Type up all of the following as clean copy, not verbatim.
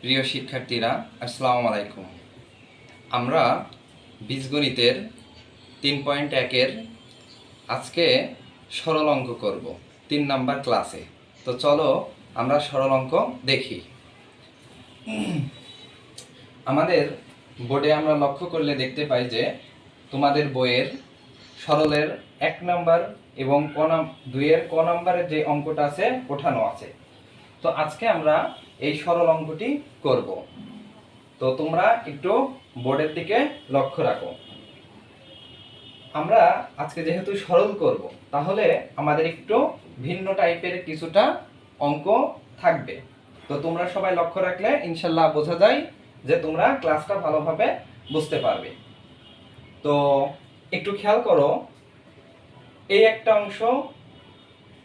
প্রিয় শিক্ষার্থীরা, আসসালামু আলাইকুম। আমরা বীজগণিতের 3.1-এর আজকে সরল অঙ্ক করব 3 নাম্বার ক্লাসে। তো চলো আমরা সরল অঙ্ক দেখি। আমাদের বোর্ডে আমরা লক্ষ্য করলে দেখতে পাই যে তোমাদের বইয়ের সরলের 1 নাম্বার এবং 2-এর ক নাম্বারের যে অঙ্কটা আছে ওঠানো আছে। তো আজকে আমরা এই সরল অঙ্কটি করব। তো তোমরা একটু বোর্ডের দিকে লক্ষ্য রাখো। আমরা আজকে যেহেতু সরল করব, তাহলে আমাদের একটু ভিন্ন টাইপের কিছুটা অঙ্ক থাকবে। তো তোমরা সবাই লক্ষ্য রাখলে ইনশাল্লাহ বোঝা যায় যে তোমরা ক্লাসটা ভালোভাবে বুঝতে পারবে। তো একটু খেয়াল করো, এই একটা অংশ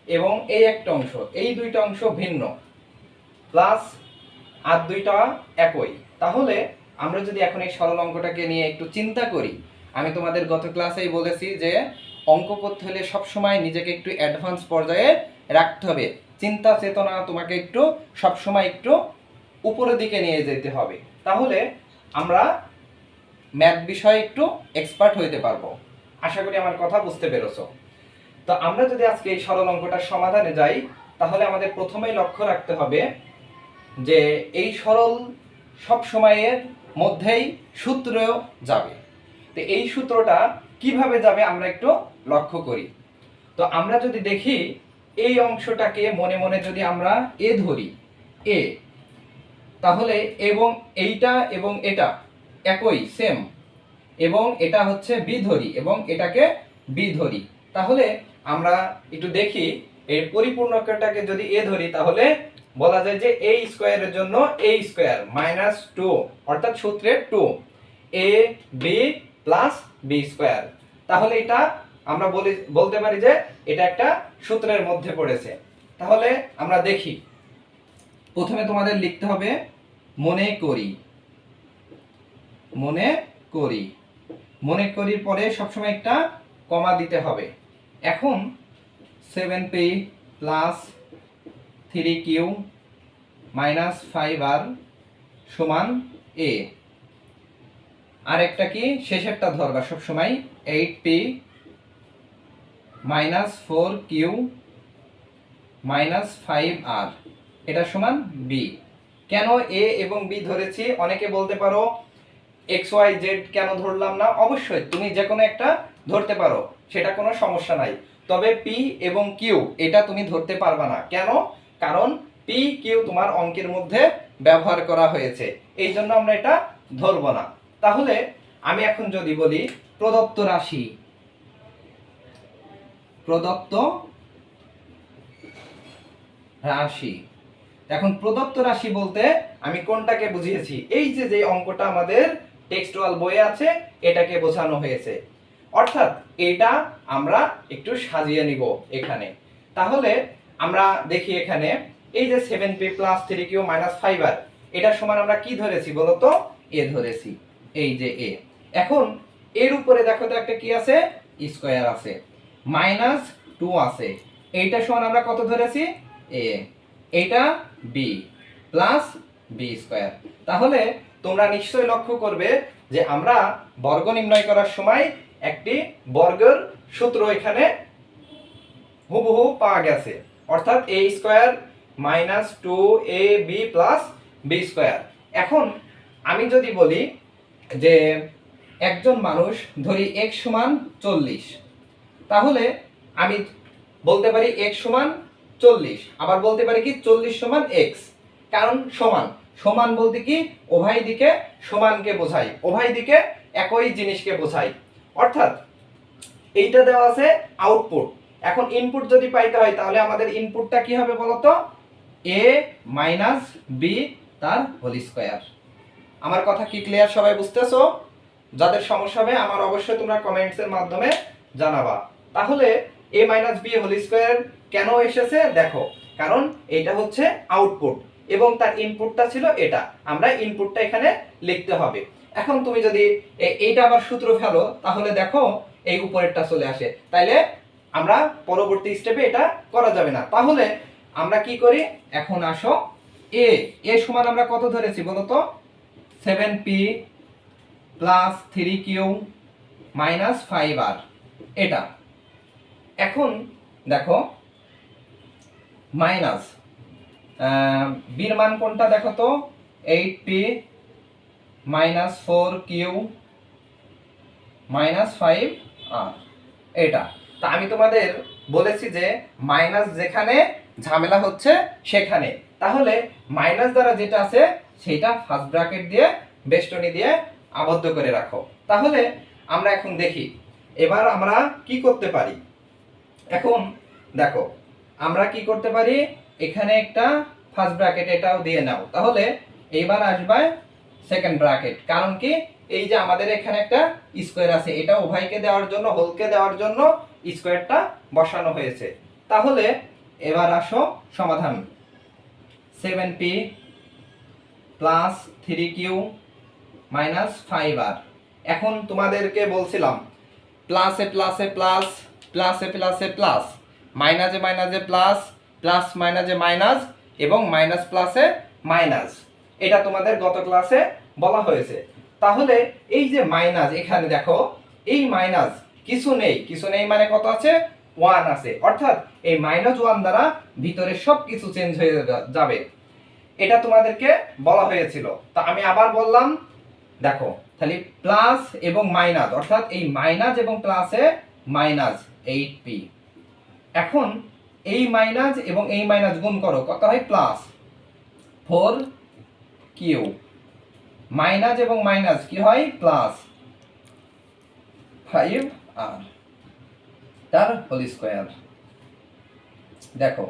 এবং এই একটা অংশ, এই দুইটা অংশ ভিন্ন, প্লাস আর দুইটা একই। তাহলে আমরা যদি এখন এই সরল অঙ্কটাকে নিয়ে একটু চিন্তা করি, আমি তোমাদের গত ক্লাসেই বলেছি যে অঙ্ক করতে হলে সবসময় নিজেকে একটু অ্যাডভান্স পর্যায়ে রাখতে হবে। চিন্তা চেতনা তোমাকে একটু সবসময় একটু উপরের দিকে নিয়ে যেতে হবে, তাহলে আমরা ম্যাথ বিষয়ে একটু এক্সপার্ট হইতে পারবো। আশা করি আমার কথা বুঝতে পেরেছো। তো আমরা যদি আজকে এই সরল অঙ্কটার সমাধানে যাই, তাহলে আমাদের প্রথমেই লক্ষ্য রাখতে হবে যে এই সরল সব সময়ের মধ্যেই সূত্র যাবে। তো এই সূত্রটা কিভাবে যাবে আমরা একটু লক্ষ্য করি। তো আমরা যদি দেখি, এই অংশটাকে মনে মনে যদি আমরা এ ধরি, এ, তাহলে এবং এইটা এবং এটা একই সেম, এবং এটা হচ্ছে বি ধরি এবং এটাকে বি ধরি, তাহলে আমরা একটু দেখি এর পরিপূর্ণকটাকে যদি এ ধরি, তাহলে বলা যায় যে a স্কয়ারের জন্য a স্কয়ার মাইনাস 2, অর্থাৎ সূত্রের 2 a b plus b square. তাহলে এটা আমরা বলতে পারি যে এটা একটা সূত্রের মধ্যে পড়েছে। তাহলে আমরা দেখি, প্রথমে তোমাদের লিখতে হবে মনে করি, মনে করি, মনে করির পরে সবসময় একটা কমা দিতে হবে। এখন 7p plus 3q minus 5r সমান a। আর একটা কি শেষেরটা ধরবা সবসময়, 8p minus 4q minus 5r, এটা সমান b। কেন a এবং b ধরেছি? অনেকে বলতে পারো এক্স ওয়াই জেড কেন ধরলাম না? অবশ্যই তুমি যে কোনো একটা ধরতে পারো, সেটা কোনো সমস্যা নাই। তবে পি এবং কিউ এটা তুমি ধরতে পারবা না। কেন? কারণ পি কিউ তোমার অঙ্কের মধ্যে ব্যবহার করা হয়েছে, এই জন্য আমরা এটা ধরবো না। তাহলে আমি এখন যদি বলি প্রদত্ত রাশি, প্রদত্ত রাশি, এখন প্রদত্ত রাশি বলতে আমি কোনটাকে বুঝিয়েছি? এই যে অঙ্কটা আমাদের টেক্সটুয়াল বইয়ে আছে, এটাকে বোঝানো হয়েছে। অর্থাৎ এটা আমরা একটু সাজিয়ে নিব এখানে। তাহলে আমরা দেখি এখানে এই যে 7p plus 3q minus 5r, এটা সমান আমরা কি ধরেছি বলো তো? এ ধরেছি, এই যে এ। এখন এর উপরে দেখো তো একটা কি আছে? স্কয়ার আছে, মাইনাস 2 আছে, এইটা সমান আমরা কত ধরেছি? এ। এইটা বি প্লাস বি স্কয়ার। তাহলে তোমরা নিশ্চয়ই লক্ষ্য করবে যে আমরা বর্গ নির্ণয় করার সময় একটি বর্গের সূত্র এখানে হুবহু পাওয়া গেছে, অর্থাৎ a square minus 2ab plus b square. এখন আমি যদি বলি যে একজন মানুষ ধরি x সমান 40, তাহলে আমি বলতে পারি x সমান 40, আবার বলতে পারি কি 40 সমান x। কারণ সমান, সমান বলতে কি উভয় দিকে সমানকে বোঝায়, উভয় দিকে একই জিনিসকে বোঝায়। অর্থাৎ এইটা দেওয়া আছে আউটপুট। এখন ইনপুট যদি পাইতে হয়, তাহলে আমাদের ইনপুটটা কি হবে বলতো? a মাইনাস b তার হোল স্কয়ার। আমার কথা কি ক্লিয়ার? সবাই বুঝতেছো? যাদের সমস্যা হবে আমার অবশ্যই তোমরা কমেন্টসের মাধ্যমে জানাবা। তাহলে a minus b whole square কেন এসেছে দেখো, কারণ এটা হচ্ছে আউটপুট এবং তার ইনপুটটা ছিল এটা, আমরা ইনপুটটা এখানে লিখতে হবে। এখন তুমি যদি এইটা আবার সূত্র ফেলো, তাহলে দেখো এই উপরেরটা চলে আসে, তাইলে আমরা পরবর্তী স্টেপে এটা করা যাবে না। তাহলে আমরা কি করি? এখন আসো এ এ সমান আমরা কত ধরেছি বলো তো 7p plus 3q minus 5r এটা। এখন দেখো মাইনাস বির মান কোনটা দেখো তো 8p minus 4q minus 5r এটা। তা আমি তোমাদের বলেছি যে মাইনাস যেখানে ঝামেলা হচ্ছে সেখানে, তাহলে মাইনাস দ্বারা যেটা আছে সেটা ফার্স্ট ব্র্যাকেট দিয়ে বেষ্টনী দিয়ে আবদ্ধ করে রাখো। তাহলে আমরা এখন দেখি এবার আমরা কি করতে পারি। এখন দেখো আমরা কি করতে পারি, এখানে একটা ফার্স্ট ব্র্যাকেট এটাও দিয়ে নাও, তাহলে এইবার আসবে সেকেন্ড ব্র্যাকেট। কারণ কি এই যে আমাদের এখানে একটা স্কোয়ার আছে, এটা উভয়কে দেওয়ার জন্য হোলকে দেওয়ার জন্য স্কোয়ারটা বসানো হয়েছে। তাহলে এবার আসো সমাধান 7p plus 3q minus 5r। এখন তোমাদেরকে বলছিলাম প্লাসে প্লাসে প্লাস, প্লাসে প্লাসে প্লাস, মাইনাসে মাইনাসে প্লাস, প্লাস মাইনাসে মাইনাস এবং মাইনাস প্লাসে মাইনাস, এটা তোমাদের গত ক্লাসে বলা হয়েছে। তাহলে এই যে মাইনাস এখানে দেখো এই মাইনাস কিছু নেই, কিছু নেই মানে কত আছে 1 আছে, অর্থাৎ এই -1 দ্বারা ভিতরে সব কিছু চেঞ্জ হয়ে যাবে, এটা তোমাদেরকে বলা হয়েছিল। তা আমি আবার বললাম দেখো তাহলে প্লাস এবং মাইনাস, অর্থাৎ এই মাইনাস এবং প্লাসে মাইনাস 8p। এখন এই মাইনাস এবং এই মাইনাস গুণ করো, কত হয় প্লাস 4q, মাইনাস এবং মাইনাস কি হয় প্লাস 5r তার হোল স্কয়ার। দেখো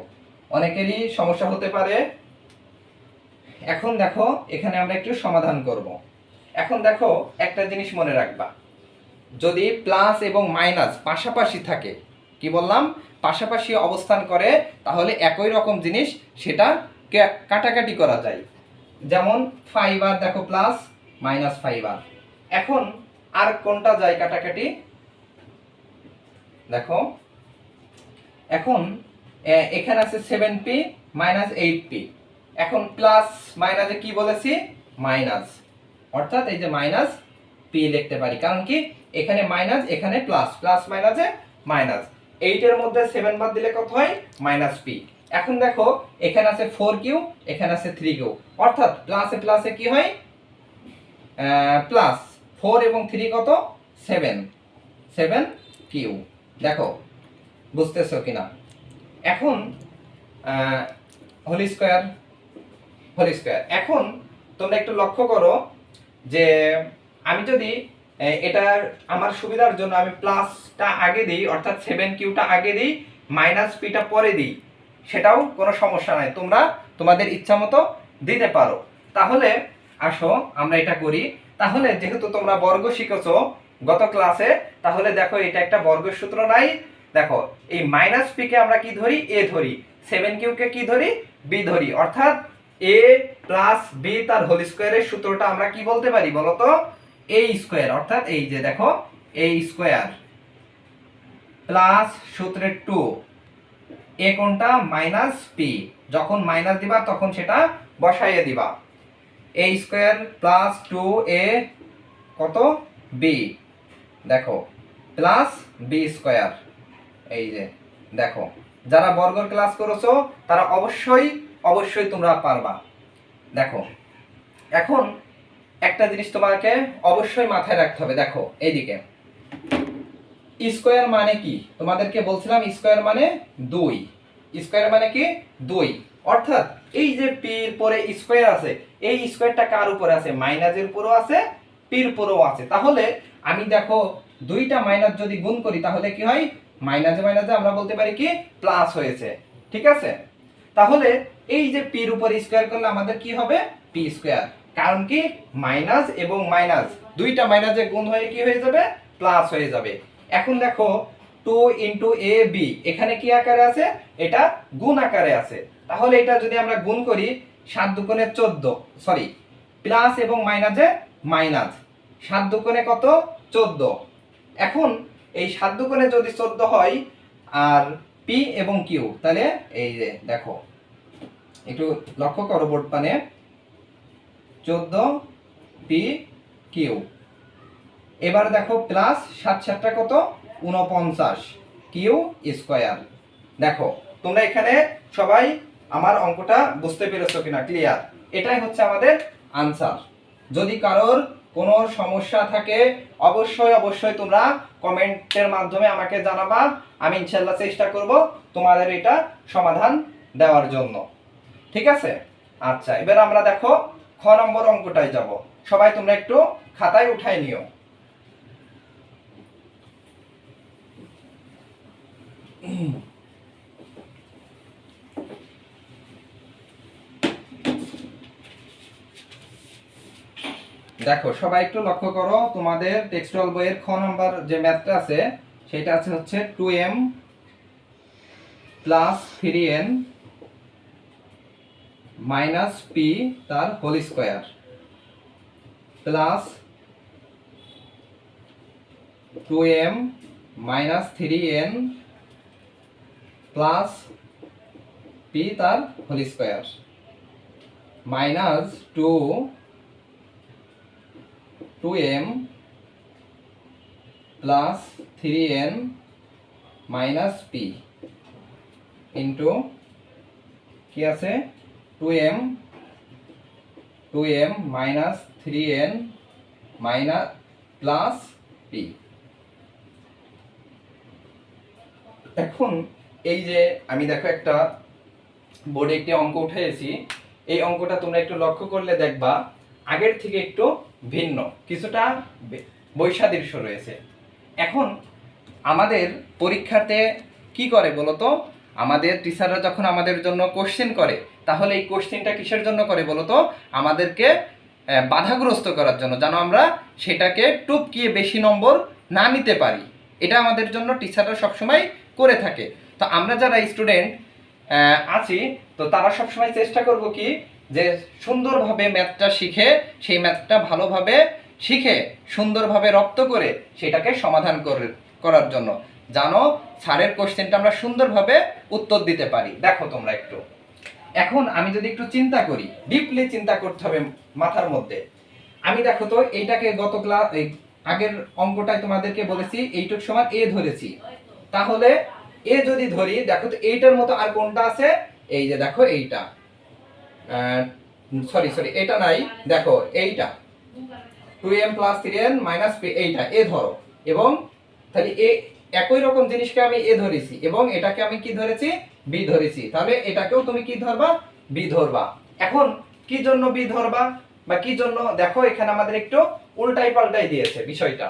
অনেকেরই সমস্যা হতে পারে। এখন দেখো এখানে আমরা একটু সমাধান করব। এখন দেখো একটা জিনিস মনে রাখবা, যদি প্লাস এবং মাইনাস পাশাপাশি থাকে, কি বললাম পাশাপাশি অবস্থান করে, তাহলে একই রকম জিনিস সেটা কাটাকাটি করা যায়। যেমন 5r দেখো প্লাস মাইনাস 5r। এখন আর কোনটা যায় কাটাকাটি দেখো, এখন এখানে আছে 7p মাইনাস 8p। এখন প্লাস মাইনাসে কি বলেছি মাইনাস, অর্থাৎ এই যে মাইনাস p লিখতে পারি, কারণ কি এখানে মাইনাস এখানে প্লাস, প্লাস মাইনাসে মাইনাস, 8 এর মধ্যে 7 বাদ দিলে কত হয় মাইনাস p। এখন দেখো এখানে আছে 4q এখানে আছে 3q, অর্থাৎ প্লাসে প্লাসে কি হয় প্লাস 4 এবং 3 কত 7, 7q। দেখো বুঝতেছো কিনা। এখন হোল স্কয়ার, হোল স্কয়ার। এখন তোমরা একটু লক্ষ্য করো যে আমি যদি এটা আমার সুবিধার জন্য আমি প্লাসটা আগে দিই, অর্থাৎ 7qটা আগে দিই, মাইনাস pটা পরে দিই, সেটাও কোনো সমস্যা নাই, তোমরা তোমাদের ইচ্ছা মতো দিতে পারো। তাহলে আসো আমরা এটা করি। তাহলে যেহেতু তোমরা বর্গ শিখেছো গত ক্লাসে, তাহলে দেখো এটা একটা বর্গের সূত্র নাই। দেখো এই মাইনাস p কে আমরা কি ধরি a ধরি, 7q কে কি ধরি b ধরি, অর্থাৎ a প্লাস b তার হোল স্কয়ারের সূত্রটা আমরা কি বলতে পারি বলো তো a স্কয়ার। অর্থাৎ এই যে দেখো a স্কয়ার প্লাস সূত্রের 2 a কোনটা মাইনাস p, যখন মাইনাস দিবা তখন সেটা বসাইয়ে দিবা, a স্কয়ার প্লাস 2a কত b, দেখো প্লাস b স্কয়ার। এই যে দেখো যারা বর্গের ক্লাস করেছো তারা অবশ্যই অবশ্যই তোমরা পারবা। দেখো এখন একটা জিনিস তোমাকে অবশ্যই মাথায় রাখতে হবে, দেখো এইদিকে স্কয়ার মানে কি তোমাদেরকে বলছিলাম, স্কয়ার মানে 2, স্কয়ার মানে কি 2, অর্থাৎ এই যে p এর পরে স্কয়ার আছে, এই স্কয়ারটা কার উপরে আছে মাইনাসের উপরও আছে, p এর উপরেও আছে। তাহলে আমি দেখো দুইটা মাইনাস যদি গুণ করি তাহলে কি হয় মাইনাসে মাইনাসে আমরা বলতে পারি কি প্লাস হয়েছে, ঠিক আছে। তাহলে এই যে p এর উপর স্কয়ার করলে আমাদের কি হবে p স্কয়ার, কারণ কি মাইনাস এবং মাইনাস দুইটা মাইনাসে গুণ হয়ে কি হয়ে যাবে প্লাস হয়ে যাবে। এখন দেখো 2 ইনটু a b এখানে কি আকারে আছে, এটা গুণ আকারে আছে। তাহলে এটা যদি আমরা গুণ করি 7 দুগুণে 14, সরি প্লাস এবং মাইনাসে মাইনাস, 7 দুগুণে কত 14। এখন এই 7 দুগুণে যদি 14 হয় আর p এবং q, তাহলে এই যে দেখো একটু লক্ষ্য করো বোর্ড পানে, 14 পি কিউ। এবার দেখো প্লাস 7 7টা কত, 49 কিউ স্কয়ার। দেখো তোমরা এখানে সবাই আমার অঙ্কটা বুঝতে পেরেছো কিনা, ক্লিয়ার? এটাই হচ্ছে আমাদের আনসার। যদি কারোর কোনো সমস্যা থাকে অবশ্যই তোমরা কমেন্টের মাধ্যমে আমাকে জানাবা। আমি ইনশাআল্লাহ চেষ্টা করব তোমাদের এটা সমাধান দেওয়ার জন্য। ঠিক আছে? আচ্ছা, এবার আমরা দেখো খ নম্বর অঙ্কটায় যাব। সবাই তোমরা একটু খাতায় উঠাই নিও। দেখো সবাই একটু লক্ষ্য করো, তোমাদের টেক্সটুয়াল বইয়ের খ নাম্বার যে ম্যাথটা আছে সেটা আছে হচ্ছে 2m plus 3n minus P তার whole square plus 2m minus 3n plus P তার whole square minus 2m plus 3n minus P into কি আছে 2m minus 3n minus plus P. এখন এই যে আমি দেখো একটা বোর্ডে একটি অঙ্ক উঠাইছি, এই অঙ্কটা তোমরা একটু লক্ষ্য করলে দেখবা আগের থেকে একটু ভিন্ন, কিছুটা বৈসাদৃশ্য রয়েছে। এখন আমাদের পরীক্ষাতে কি করে বলতো, আমাদের টিচাররা যখন আমাদের জন্য কোশ্চেন করে, তাহলে এই কোশ্চেনটা কিসের জন্য করে বলতো, আমাদেরকে বাধাগ্রস্ত করার জন্য, যেন আমরা সেটাকে টুপকিয়ে বেশি নম্বর না নিতে পারি। এটা আমাদের জন্য টিচাররা সবসময় করে থাকে। তো আমরা যারা স্টুডেন্ট আছি, তো তারা সবসময় চেষ্টা করব কি, যে সুন্দরভাবে ম্যাথটা শিখে, সেই ম্যাথটা ভালোভাবে শিখে সুন্দরভাবে রপ্ত করে সেটাকে সমাধান করার জন্য, জানো স্যারের কোশ্চেনটা আমরা সুন্দরভাবে উত্তর দিতে পারি। দেখো তোমরা একটু, এখন আমি যদি একটু চিন্তা করি, ডিপলি চিন্তা করতে হবে মাথার মধ্যে। আমি দেখো তো এইটাকে গত ক্লাস আগের অঙ্কটায় তোমাদেরকে বলেছি এইটুক সমান এ ধরেছি, তাহলে এ যদি ধরি, দেখো তো এইটার মতো আর কোনটা আছে, এই যে দেখো এইটা, সরি এটা নাই, দেখো এইটা 2m plus 3n minus P, এইটা এ ধরো। এবং তাহলে এ একই রকম জিনিসকে আমি এ ধরেছি এবং এটাকে আমি কি ধরেছি, বি ধরেছি, তাহলে এটাকেও তুমি কি ধরবা, বি ধরবা। এখন কি জন্য বি ধরবা বা কি জন্য, দেখো এখানে আমাদের একটু উল্টাই পাল্টাই দিয়েছে বিষয়টা,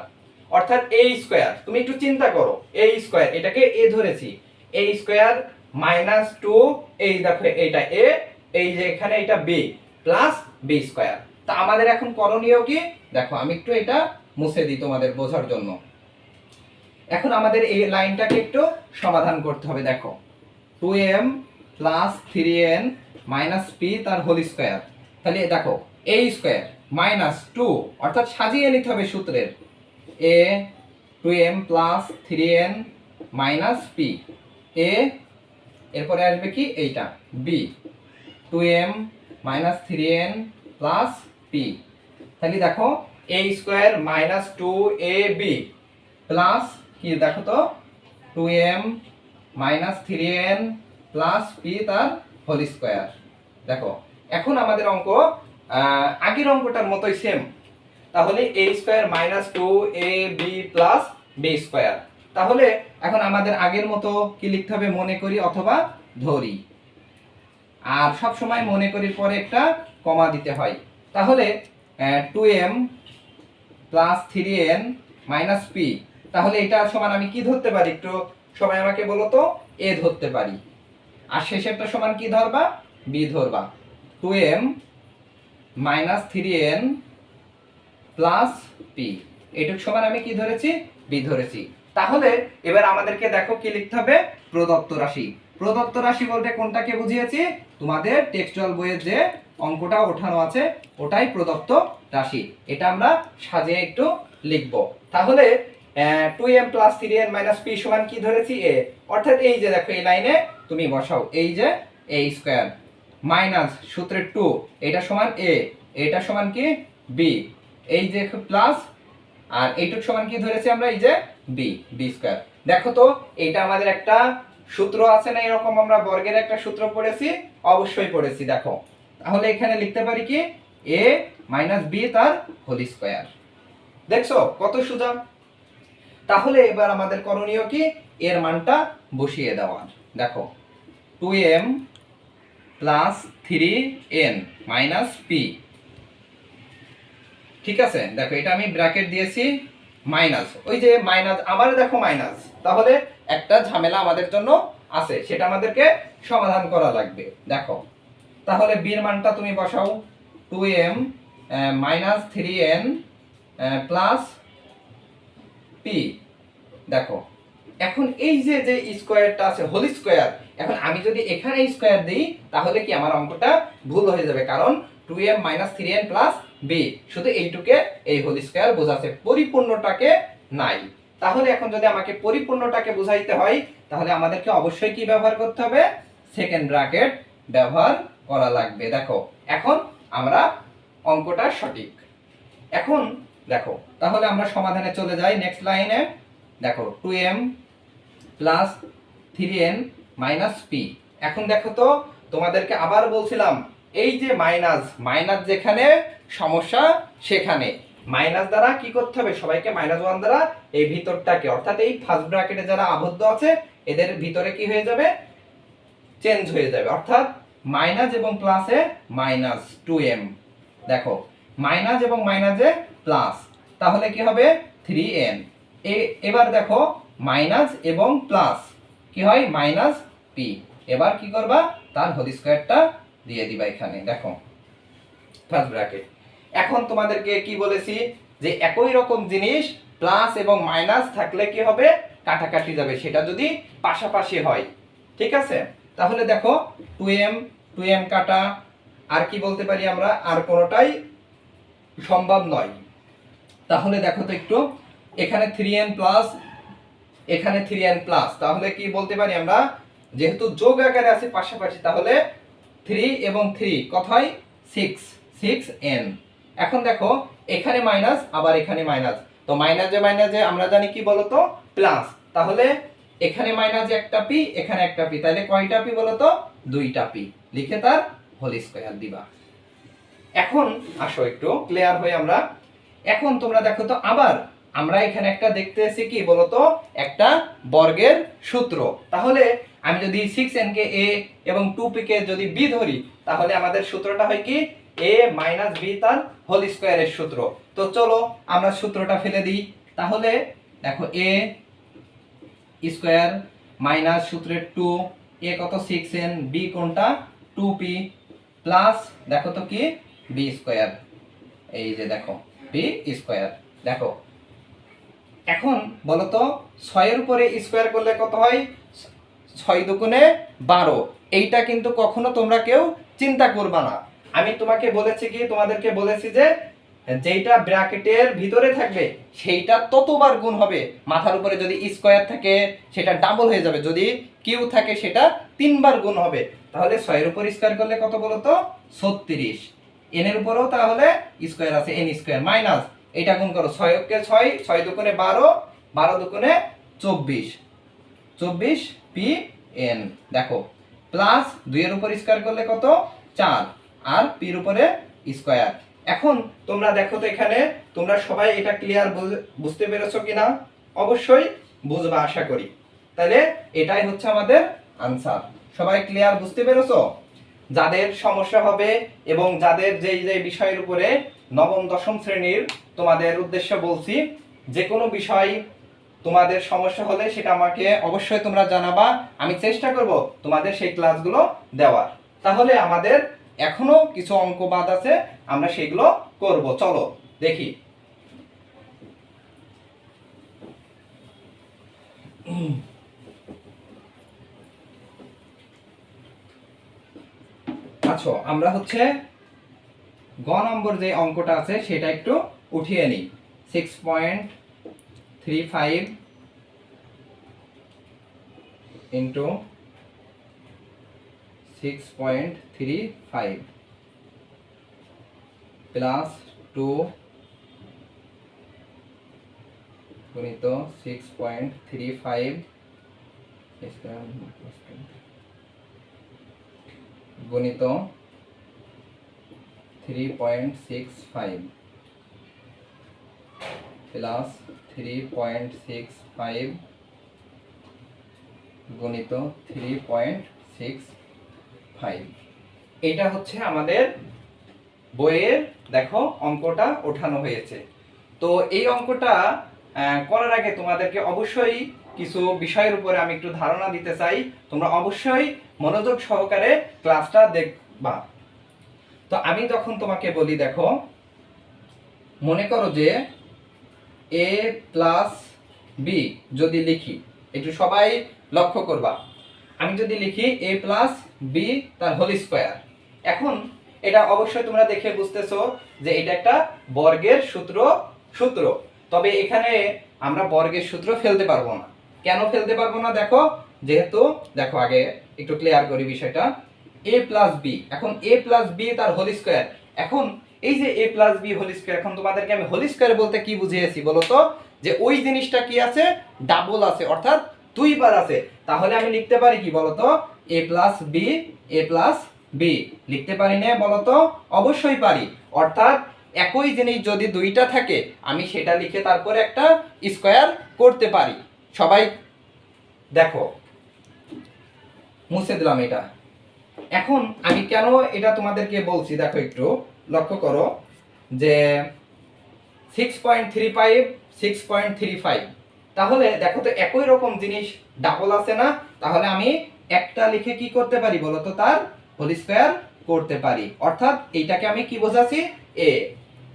অর্থাৎ a স্কয়ার। তুমি একটু চিন্তা করো, a স্কয়ার এটাকে a ধরেছি, a স্কয়ার মাইনাস 2, এই দেখো এইটা a, এই যে এখানে এটা b প্লাস b স্কয়ার। তা আমাদের এখন করণীয় কি, দেখো আমি একটু এটা মুছে দিই তোমাদের বোঝার জন্য। এখন আমাদের এই লাইনটাকে একটু সমাধান করতে হবে। দেখো 2m plus 3n minus P তার হোল স্কয়ার, তাহলে দেখো a স্কয়ার মাইনাস 2, অর্থাৎ সাজিয়ে নিতে হবে সূত্রের, a 2m plus 3n minus P, a এরপরে আসবে কি এইটা b 2m minus 3n plus P. তাহলে দেখো a square minus 2ab plus কি, দেখো তো 2m minus 3n plus P তার হোল স্কয়ার। দেখো এখন আমাদের অঙ্ক আগের অঙ্কটার মতোই সেম, তাহলে a square minus 2ab plus b square. তাহলে এখন আমাদের আগের মতো কি লিখতে হবে, মনে করি অথবা ধরি, আর সব সময় মনে করির পরে একটা কমা দিতে হয়। তাহলে 2m plus 3n minus P, তাহলে এটা সমান আমি কি ধরতে পারি, একটু সবাই আমাকে বলো তো, a ধরতে পারি। আর শেষেরটা সমান কি ধরবা, b ধরবা। 2m minus 3n plus P, এটুক সমান আমি কি ধরেছি, b ধরেছি। তাহলে এবার আমাদেরকে দেখো কি লিখতে হবে, প্রদত্ত রাশি। প্রদত্ত রাশি বলতে কোনটাকে বুঝিয়েছি, তোমাদের টেক্সচুয়াল বইয়ের যে অঙ্কটা ওঠানো আছে ওটাই প্রদত্ত রাশি। এটা আমরা সাজিয়ে একটু লিখব। তাহলে 2m plus 3n minus P সমান কি ধরেছি, a, অর্থাৎ এই যে দেখো এই লাইনে তুমি বসাও, এই যে a স্কয়ার মাইনাস সূত্রে 2 এটা সমান a, এটা সমান কি b, এই যে প্লাস আর এইটুক সমান কি ধরেছি আমরা, এই যে b স্কয়ার। দেখো তো এটা আমাদের একটা সূত্র আছে না, এরকম আমরা বর্গের একটা সূত্র পড়েছি, অবশ্যই পড়েছি। দেখো তাহলে এখানে লিখতে পারি কি a মাইনাস b তার হোল স্কয়ার। দেখছো কত সোজা। তাহলে এবার আমাদের করণীয় কি, এর মানটা বসিয়ে দেওয়ার। দেখো 2m plus 3n minus p, ঠিক আছে। দেখো এটা আমি ব্র্যাকেট দিয়েছি মাইনাস, ওই যে মাইনাস আবার দেখো মাইনাস, তাহলে একটা ঝামেলা আমাদের জন্য আছে, সেটা আমাদেরকে সমাধান করা লাগবে। দেখো তাহলে b এর মানটা তুমি বসাও, 2m minus 3n plus p। দেখো এখন এই যে যে স্কয়ারটা আছে হোল স্কয়ার, এখন আমি যদি এখানে স্কয়ার দিই তাহলে কি আমার অঙ্কটা ভুল হয়ে যাবে, কারণ 2m minus 3n plus b, শুধু এইটুকে এই হোল স্কয়ার বোঝাচ্ছে, পরিপূর্ণটাকে নাই। তাহলে এখন যদি আমাকে পরিপূর্ণটাকে বোঝাইতে হয় তাহলে আমাদেরকে অবশ্যই কি ব্যবহার করতে হবে, সেকেন্ড ব্র্যাকেট ব্যবহার করা লাগবে। দেখো এখন আমরা অঙ্কটা সঠিক। এখন দেখো তাহলে আমরা সমাধানে চলে যাই নেক্সট লাইনে। দেখো 2m plus 3n minus p। এখন দেখো তো তোমাদেরকে আবার বলছিলাম এই যে মাইনাস মাইনাস যেখানে সমস্যা সেখানে মাইনাস দ্বারা কি করতে হবে, সবাইকে -1 দ্বারা এই ভিতরটাকে, অর্থাৎ এই ফার্স্ট ব্র্যাকেটে যারা আবদ্ধ আছে এদের ভিতরে কি হয়ে যাবে, চেঞ্জ হয়ে যাবে, অর্থাৎ মাইনাস এবং প্লাসে মাইনাস 2m। দেখো মাইনাস এবং মাইনাসে প্লাস, তাহলে কি হবে 3n। এবার দেখো মাইনাস এবং প্লাস কি হয়, মাইনাস p। এবার কি করবা, তার হোল স্কয়ারটা দিয়ে দিবা এখানে। দেখো ফার্স্ট ব্র্যাকেট। এখন তোমাদেরকে কি বলেছি যে একই রকম জিনিস প্লাস এবং মাইনাস থাকলে কি হবে, কাটাকাটি যাবে, সেটা যদি পাশাপাশি হয়, ঠিক আছে। তাহলে দেখো 2m কাটা, আর কি বলতে পারি আমরা, আর কোনোটাই সম্ভব নয়। তাহলে দেখো তো একটু, এখানে 3n প্লাস, এখানে 3n প্লাস, তাহলে কি বলতে পারি আমরা, যেহেতু যোগ আকারে আছে পাশাপাশি, তাহলে 3 এবং 3 কত হয় 6n। এখন দেখো এখানে মাইনাস আবার এখানে মাইনাস, তো মাইনাসে আমরা জানি কি বলতো, প্লাস। তাহলে এখানে মাইনাস একটা p, এখানে একটা p, তাহলে কয়টা p বলতো, দুইটা p, লিখে তার হোল স্কয়ার দিবা। এখন আসো একটু ক্লিয়ার হই আমরা। এখন তোমরা দেখো তো আবার আমরা এখানে একটা দেখতেছি কি বলতো, একটা বর্গের সূত্র। তাহলে আমি যদি 6n কে a এবং 2p কে যদি b ধরি, তাহলে আমাদের সূত্রটা হয় কি a মাইনাস b তার হোল স্কয়ারের সূত্র। তো চলো আমরা সূত্রটা ফেলে দিই। তাহলে দেখো a স্কয়ার মাইনাস সূত্রের 2, a কত 6n, b কোনটা 2p, প্লাস দেখো তো কি b স্কয়ার, এই যে দেখো b স্কয়ার। দেখো এখন বলো তো 6 এর উপরে স্কয়ার করলে কত হয়, 6 দুগুণে 12। এইটা কিন্তু কখনো তোমরা কেউ চিন্তা করবা না। আমি তোমাকে বলেছি কি, তোমাদেরকে বলেছি যে যেইটা ব্র্যাকেটের ভিতরে থাকবে সেইটা ততবার গুণ হবে, মাথার উপরে যদি স্কয়ার থাকে সেটা ডাবল হয়ে যাবে, যদি কিউ থাকে সেটা 3 বার গুণ হবে। তাহলে 6 এর উপর স্কয়ার করলে কত বলো তো 36, n এর উপরেও তাহলে স্কয়ার আছে n স্কয়ার, মাইনাস এটা গুণ করো 6 কে 6, 6 দুগুণে 12, 12 দুগুণে 24, 24 pn। দেখো প্লাস 2 এর উপর স্কয়ার করলে কত 4, আর p এর উপরে স্কয়ার। এখন তোমরা দেখো তো এখানে তোমরা সবাই এটা ক্লিয়ার বুঝতে পেরেছো কিনা, অবশ্যই বুঝবা আশা করি। তাহলে এটাই হচ্ছে আমাদের আনসার। সবাই ক্লিয়ার বুঝতে পেরেছো? যাদের সমস্যা হবে এবং যাদের যেই যে বিষয়ের উপরে নবম দশম শ্রেণীর তোমাদের উদ্দেশ্য বলছি, যে কোনো বিষয় তোমাদের সমস্যা হলে সেটা আমাকে অবশ্যই তোমরা জানাবা, আমি চেষ্টা করব তোমাদের সেই ক্লাসগুলো দেওয়ার। তাহলে আমাদের এখনো কিছু অঙ্ক বাদ আছে, আমরা সেগুলো করব। চলো দেখি। আচ্ছা আমরা হচ্ছে গ নম্বর যে অঙ্কটা আছে সেটা একটু উঠিয়ে নিই। 6.35 into 6.35 প্লাস 2 গুণিত 6.35 গুণিত 3.65 প্লাস 3.65 গুণিত 3.65। এটা হচ্ছে আমাদের বইয়ের দেখো অঙ্কটা ওঠানো হয়েছে। তো এই অঙ্কটা করার আগে তোমাদেরকে অবশ্যই কিছু বিষয়ের উপরে আমি একটু ধারণা দিতে চাই। তোমরা অবশ্যই মনোযোগ সহকারে ক্লাসটা দেখবা। তো আমি যখন তোমাকে বলি, দেখো মনে করো যে a প্লাস বি যদি লিখি, একটু সবাই লক্ষ্য করবা, আমি যদি লিখি a প্লাস বি তার হোল স্কয়ার, এখন এটা অবশ্যই তোমরা দেখে বুঝতেছো যে এটা একটা বর্গের সূত্র। তবে এখানে আমরা বর্গের সূত্র ফেলতে পারবো না। কেন ফেলতে পারবো না? দেখো, যেহেতু দেখো আগে একটু ক্লিয়ার করি বিষয়টা। a প্লাস বি, এখন a প্লাস বি তার হোল স্কয়ার, এখন এই যে a plus b whole square, এখন তোমাদেরকে আমি হোল স্কয়ার বলতে কি বুঝিয়েছি বলো তো? যে ওই জিনিসটা কি আছে, ডাবল আছে, অর্থাৎ দুইবার আছে। তাহলে আমি লিখতে পারি কি বলতো? a plus b, a plus b লিখতে পারি না বলতো? অবশ্যই পারি। অর্থাৎ একই জিনিস যদি দুইটা থাকে আমি সেটা লিখে তারপরে একটা স্কয়ার করতে পারি। সবাই দেখো, মুছে দিলাম এটা। এখন আমি কেন এটা তোমাদেরকে বলছি দেখো, একটু লক্ষ্য করো যে 6.35 6.35, তাহলে দেখো তো একই রকম জিনিস ডাবল আছে না? তাহলে আমি একটা লিখে কি করতে পারি বলতো? তার হোল স্কয়ার করতে পারি। অর্থাৎ এইটাকে আমি কি বোঝাচ্ছি?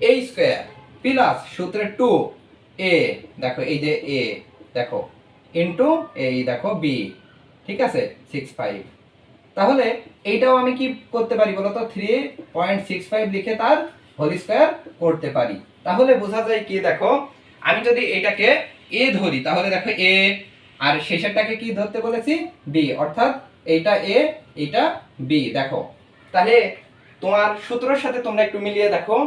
a স্কয়ার প্লাস সূত্রে 2a, দেখো এই যে a দেখো ইনটু এই দেখো b, ঠিক আছে 65। তাহলে এইটাও আমি কি করতে পারি বলতো? 3.65 লিখে তার হোল স্কয়ার করতে পারি। তাহলে বোঝা যায় কি, দেখো আমি যদি এটাকে a ধরি, তাহলে দেখো a আর শেষেরটাকে কি ধরতে বলেছি? b, অর্থাৎ এইটা a এইটা b। দেখো তাহলে তোমার সূত্রের সাথে তোমরা একটু মিলিয়ে দেখো,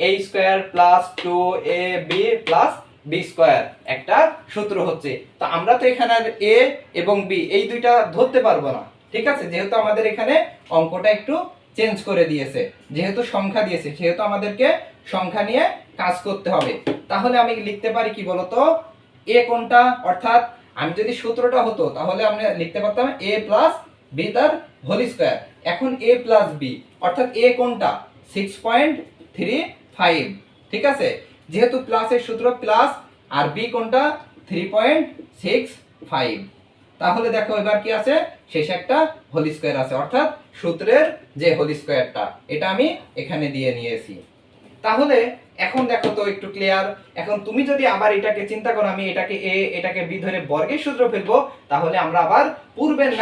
a square plus 2ab plus b square একটা সূত্র হচ্ছে। তো আমরা তো এখানে a এবং b এই দুইটা ধরতে পারবো না, ঠিক আছে? যেহেতু আমাদের এখানে অঙ্কটা একটু চেঞ্জ করে দিয়েছে, যেহেতু সংখ্যা দিয়েছে সেহেতু আমাদেরকে সংখ্যা নিয়ে কাজ করতে হবে। তাহলে আমি লিখতে পারি কি বলতো? a কোনটা? অর্থাৎ আমি যদি সূত্রটা হতো তাহলে আমরা লিখতে পারতাম a প্লাস বি তার হোল স্কয়ার। এখন a প্লাস বি অর্থাৎ a কোনটা? 6.35, ঠিক আছে? যেহেতু প্লাসের সূত্র প্লাস, আর বি কোনটা? 3.65। তাহলে দেখো এবার কি আছে? শেষে একটা হোল স্কয়ার আছে, অর্থাৎ সূত্রের যে হোল স্কয়ারটা এটা আমি এখানে দিয়ে নিয়েছি। তাহলে এখন দেখো তো একটু ক্লিয়ার। এখন তুমি যদি আবার এটাকে চিন্তা করো, আমি এটাকে a এটাকে b ধরে বর্গের সূত্র ফেলবো, তাহলে আমরা আবার পূর্বের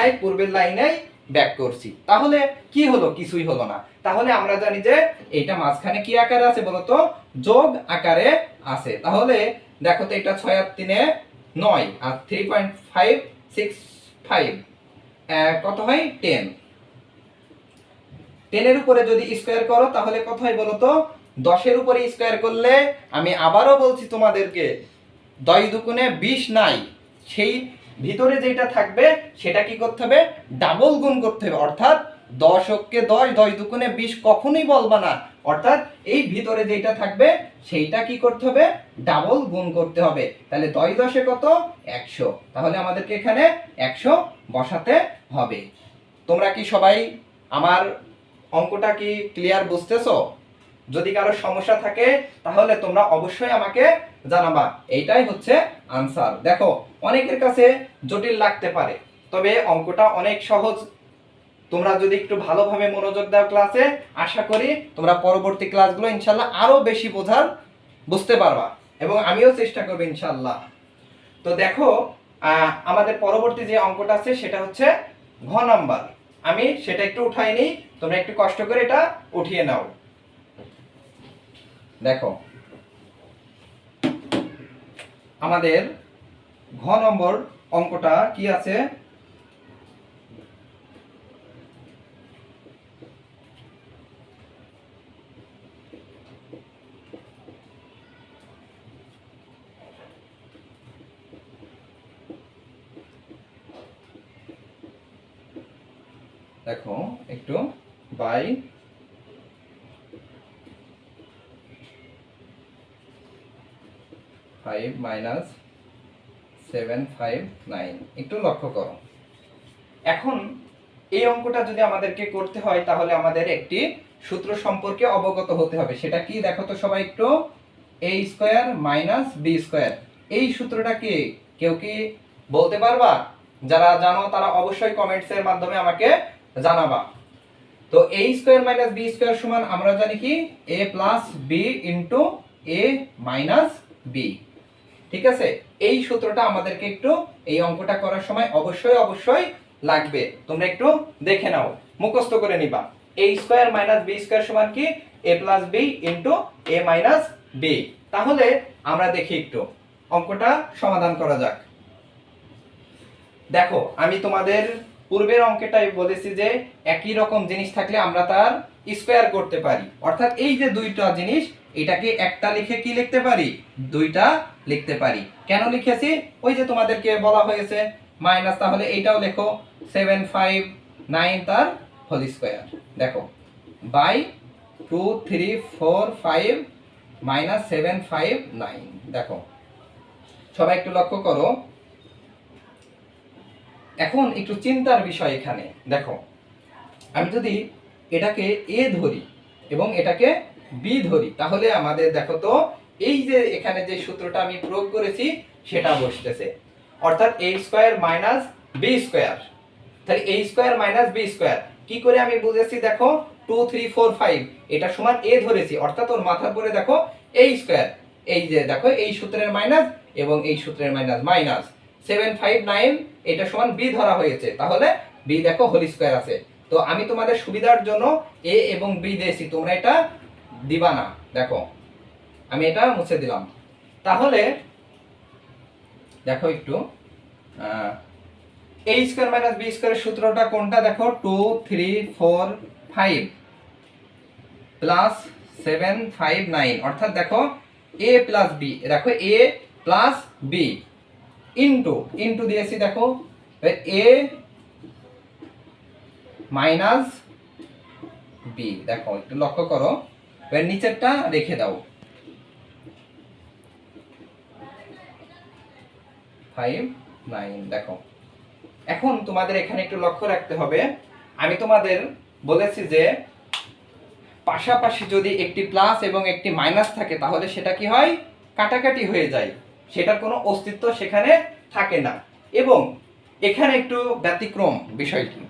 লাইনেই ব্যাক করছি। তাহলে কি হলো? কিছুই হলো না। তাহলে আমরা জানি যে এইটা মাঝখানে কি আকারে আছে বলতো? যোগ আকারে আছে। তাহলে দেখো তো এটা 6 আর 3 এ 9 আর 3.565 কত হয়? 10। 10 এর উপরে যদি স্কয়ার করো তাহলে কত হয় বলতো? 10 এর উপরে স্কয়ার করলে, আমি আবারও বলছি তোমাদেরকে, 10 দুগুণে 20 নাই, সেই ভিতরে যেটা থাকবে সেটা কি করতে হবে? ডাবল গুণ করতে হবে। অর্থাৎ 10 অক্ষে 10, 10 দুগুণে 20 কখনোই বলবা না। অর্থাৎ এই ভিতরে যেটা থাকবে সেইটা কি করতে হবে? ডাবল গুণ করতে হবে। তাহলে 10 10 কত? 100। তাহলে আমাদেরকে এখানে 100 বসাতে হবে। তোমরা কি সবাই আমার অঙ্কটা কি ক্লিয়ার বুঝতেছো? যদি কারো সমস্যা থাকে তাহলে তোমরা অবশ্যই আমাকে জানাবা। এইটাই হচ্ছে আনসার। দেখো অনেকের কাছে জটিল লাগতে পারে, তবে অঙ্কটা অনেক সহজ। তোমরা যদি একটু ভালোভাবে মনোযোগ দাও ক্লাসে, আশা করি তোমরা পরবর্তী ক্লাসগুলো ইনশাল্লাহ আরো বেশি বুঝতে পারবা, এবং আমিও চেষ্টা করব ইনশাল্লাহ। তো দেখো আমাদের পরবর্তী যে অঙ্কটা আছে সেটা হচ্ছে ঘ নাম্বার। আমি সেটা একটু উঠাই নিই, তোমরা একটু কষ্ট করে এটা উঠিয়ে নাও। দেখো আমাদের ঘ নম্বর অঙ্কটা কি আছে? দেখো একটু বাই 5 মাইনাস 759 একটু লক্ষ্য করো। এখন এই অঙ্কটা যদি আমাদেরকে করতে হয় তাহলে আমাদের একটি সূত্র সম্পর্কে অবগত হতে হবে। সেটা কি দেখো তো সবাই একটু, a square minus b square. এই সূত্রটা কি কেউ কি বলতে পারবা? যারা জানো তারা অবশ্যই কমেন্টসের মাধ্যমে আমাকে জানাবা। তো a square minus b square সমান আমরা জানি কি a plus b into a minus b। ঠিক আছে, এই সূত্রটা আমাদেরকে একটু এই অঙ্কটা করার সময় অবশ্যই লাগবে। তোমরা একটু দেখে নাও, মুখস্থ করে নিবা। a square minus b square সমান কি a plus b into a minus b। তাহলে আমরা দেখি একটু অঙ্কটা সমাধান করা যাক। দেখো আমি তোমাদের পূর্বের অঙ্কটাই বলেছি যে একই রকম জিনিস থাকলে আমরা তার স্কয়ার করতে পারি। অর্থাৎ এই যে দুইটা জিনিস, এটাকে একটা লিখে কি লিখতে পারি, দুইটা লিখতে পারি। কেন লিখেছি, ওই যে তোমাদেরকে বলা হয়েছে মাইনাস, তাহলে এইটাও লেখো 759 তার হোল স্কয়ার। দেখো বাই 2 3 4 5 মাইনাস 759। দেখো সবাই একটু লক্ষ্য করো। এখন একটু চিন্তার বিষয় এখানে দেখো, আমি যদি এটাকে a ধরি এবং এটাকে b ধরি তাহলে আমাদের দেখো তো এই যে এখানে যে সূত্রটা আমি প্রয়োগ করেছি সেটা বসতেছে, অর্থাৎ a square minus b square. তাহলে a square minus b square কি করে আমি বুঝেছি, দেখো 2 3 4 5 এটা সমান a ধরেছি, অর্থাৎ ওর মাথার পরে দেখো a স্কয়ার, এই যে দেখো এই সূত্রের মাইনাস এবং এই সূত্রের মাইনাস, মাইনাস 759 এটা সমান b ধরা হয়েছে, তাহলে b দেখো হোল স্কয়ার আছে। তো আমি তোমাদের সুবিধার জন্য a এবং b দিয়েছি, তোমরা এটা দিবা না। দেখো আমি এটা মুছে দিলাম। তাহলে দেখো একটু a স্কয়ার মাইনাস b স্কয়ারের সূত্রটা কোনটা, দেখো 2 3 4 5 প্লাস 759, অর্থাৎ দেখো a প্লাস b, দেখো a প্লাস b ইনটু দিয়েছি, দেখো a মাইনাস b। দেখো একটু লক্ষ্য করো, এর নিচেরটা রেখে দাও 59। দেখো এখন তোমাদের এখানে একটু লক্ষ্য রাখতে হবে, আমি তোমাদের বলেছি যে পাশাপাশি যদি একটি প্লাস এবং একটি মাইনাস থাকে তাহলে সেটা কি হয়, কাটাকাটি হয়ে যায়, সেটার কোনো অস্তিত্ব সেখানে থাকে না। এবং এখানে একটু ব্যতিক্রম বিষয়টি,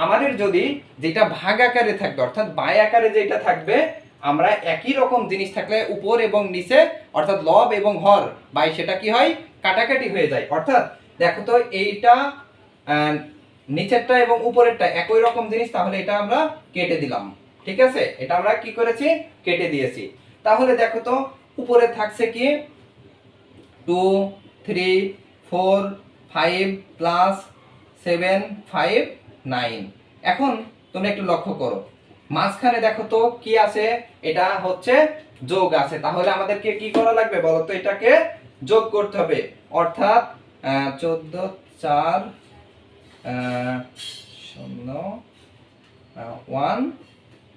আমাদের যদি যেটা ভাগ আকারে থাকবে অর্থাৎ বাই আকারে যেটা থাকবে, আমরা একই রকম জিনিস থাকলে উপর এবং নিচে অর্থাৎ লব এবং হর বাই সেটা কি হয়, কাটাকাটি হয়ে যায়। অর্থাৎ দেখো তো এইটা নিচেরটা এবং উপরেরটা একই রকম জিনিস, তাহলে এটা আমরা কেটে দিলাম। ঠিক আছে, এটা আমরা কি করেছি, কেটে দিয়েছি। তাহলে দেখো তো উপরে থাকছে কি 2 3 4 5 প্লাস 759। এখন তোমরা একটু লক্ষ্য করো মাঝখানে দেখো তো কি আছে, এটা হচ্ছে যোগ আছে, তাহলে আমাদেরকে কি করা লাগবে বলো তো, এটাকে যোগ করতে হবে। অর্থাৎ 14 4 0 1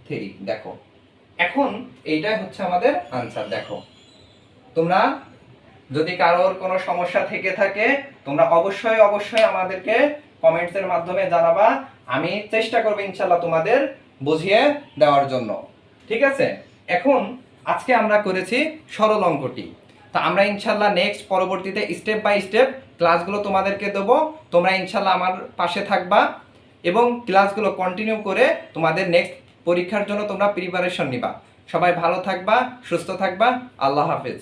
3। দেখো এখন এইটাই হচ্ছে আমাদের আনসার। দেখো তোমরা যদি কারোর কোনো সমস্যা থেকে থাকে তোমরা অবশ্যই আমাদেরকে কমেন্টসের মাধ্যমে জানাবা, আমি চেষ্টা করব ইনশাআল্লাহ তোমাদের বুঝিয়ে দেওয়ার জন্য। ঠিক আছে, এখন আজকে আমরা করেছি সরল অঙ্কটি, তা আমরা ইনশাআল্লাহ নেক্সট পরবর্তীতে স্টেপ বাই স্টেপ ক্লাসগুলো তোমাদেরকে দেবো। তোমরা ইনশাআল্লাহ আমার পাশে থাকবা এবং ক্লাসগুলো কন্টিনিউ করে তোমাদের নেক্সট পরীক্ষার জন্য তোমরা প্রিপারেশন নিবা। সবাই ভালো থাকবা, সুস্থ থাকবা, আল্লাহ হাফেজ।